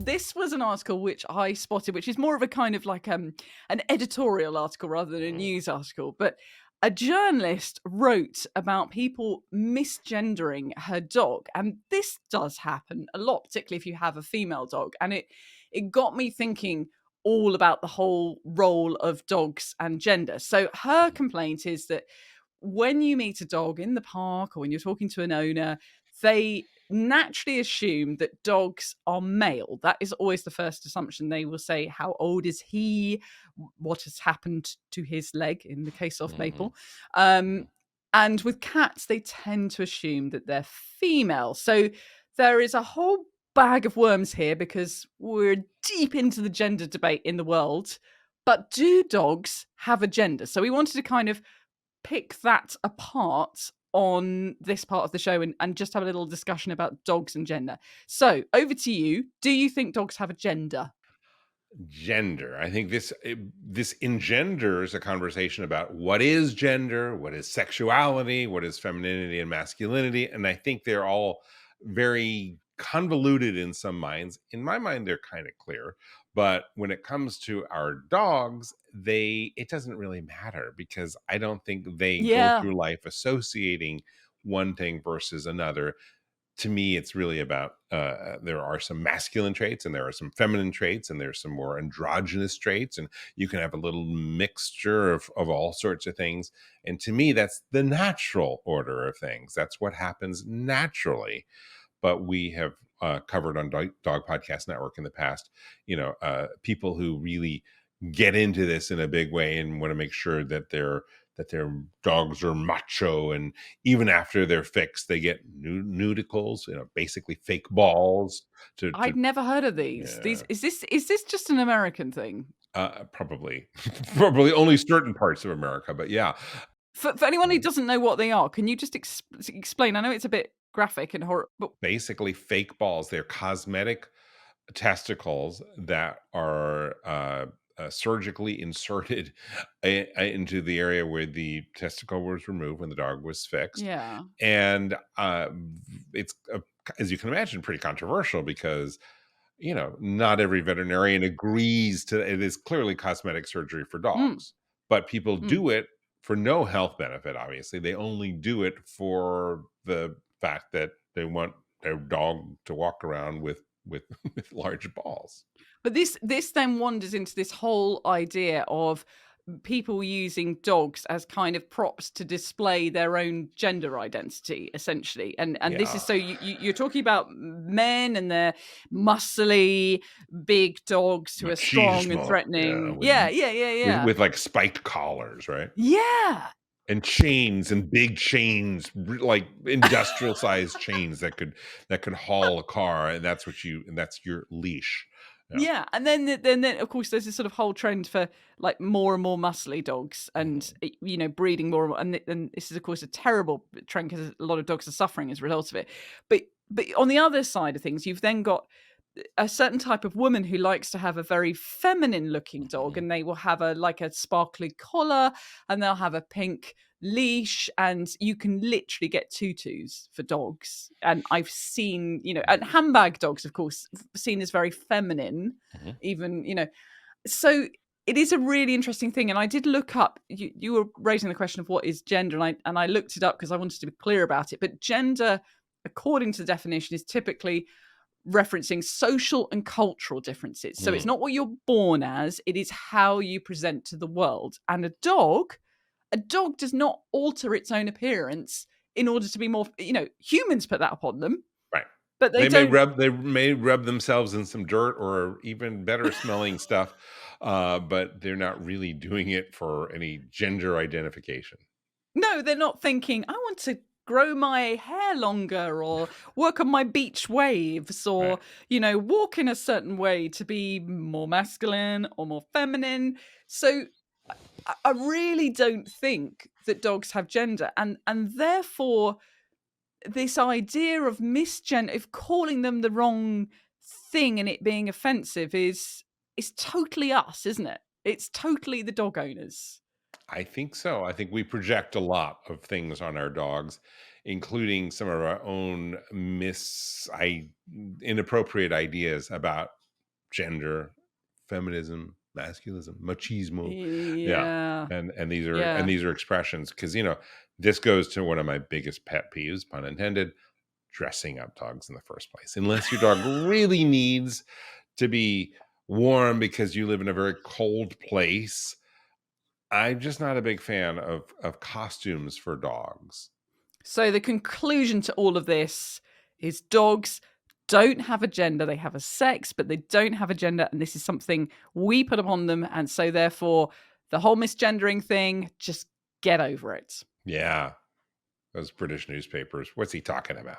this was an article which I spotted, which is more of a kind of like an editorial article rather than a news article. But a journalist wrote about people misgendering her dog, and this does happen a lot, particularly if you have a female dog. And it got me thinking all about the whole role of dogs and gender. So her complaint is that when you meet a dog in the park or when you're talking to an owner, they naturally assume that dogs are male. That is always the first assumption. They will say, how old is he? What has happened to his leg in the case of Maple? And with cats, they tend to assume that they're female. So there is a whole bag of worms here because we're deep into the gender debate in the world. But do dogs have a gender? So we wanted to kind of pick that apart on this part of the show and just have a little discussion about dogs and gender. So over to you. Do you think dogs have a gender? Gender. I think this engenders a conversation about what is gender, what is sexuality, what is femininity and masculinity, and I think they're all very convoluted in some minds. In my mind, they're kind of clear, but when it comes to our dogs, it doesn't really matter because I don't think they go Yeah. through life associating one thing versus another. To me, it's really about there are some masculine traits and there are some feminine traits and there's some more androgynous traits, and you can have a little mixture of all sorts of things. And to me, that's the natural order of things. That's what happens naturally. But we have covered on Dog Podcast Network in the past, people who really get into this in a big way and want to make sure that their dogs are macho, and even after they're fixed, they get nudicles, basically fake balls. To I'd never heard of these. Yeah, Is this just an American thing? probably probably only certain parts of America, but yeah. For anyone who doesn't know what they are, can you just explain? I know it's a bit graphic and horror, but Basically fake balls. They're cosmetic testicles that are surgically inserted into the area where the testicle was removed when the dog was fixed. yeah. And it's, as you can imagine, pretty controversial because not every veterinarian agrees to it. Is clearly cosmetic surgery for Mm, dogs, but people mm. do it for no health benefit. Obviously, they only do it for the fact that they want their dog to walk around with with large balls. But this then wanders into this whole idea of people using dogs as kind of props to display their own gender identity, essentially. And this is Yeah, so you're talking about men and their muscly big dogs who are strong and machismo. Yeah, threatening. Yeah, yeah, yeah, yeah. with like spiked collars, right? Yeah. And chains and big chains, like industrial sized chains that could haul a car, and that's your leash. Yeah. Yeah, and then of course there's this sort of whole trend for like more and more muscly dogs, and Mhm. breeding more and more, and this is of course a terrible trend because a lot of dogs are suffering as a result of it. But on the other side of things, you've then got a certain type of woman who likes to have a very feminine looking dog, Mhm. and they will have a sparkly collar, and they'll have a pink leash, and you can literally get tutus for dogs. And I've seen, and handbag dogs, of course, seen as very feminine, Mhm. even, so it is a really interesting thing. And I did look up, you were raising the question of what is gender, and I looked it up because I wanted to be clear about it. But gender, according to the definition, is typically referencing social and cultural differences. So it's Mm. not what you're born as, it is how you present to the world. And a dog does not alter its own appearance in order to be more, humans put that upon them, Right. but they don't. They may rub themselves in some dirt or even better smelling stuff, but they're not really doing it for any gender identification. No, they're not thinking, I want to grow my hair longer or work on my beach waves or, Right. walk in a certain way to be more masculine or more feminine. So I really don't think that dogs have gender, and therefore this idea of misgender, of calling them the wrong thing and it being offensive is totally us, isn't it? It's totally the dog owners. I think so. I think we project a lot of things on our dogs, including some of our own inappropriate ideas about gender, feminism, masculism, machismo. Yeah. Yeah. And Yeah. these are expressions because this goes to one of my biggest pet peeves, pun intended, dressing up dogs in the first place. Unless your dog really needs to be warm because you live in a very cold place, I'm just not a big fan of costumes for dogs. So the conclusion to all of this is dogs don't have a gender. They have a sex, but they don't have a gender. And this is something we put upon them. And so therefore, the whole misgendering thing, just get over it. Yeah, those British newspapers. What's he talking about?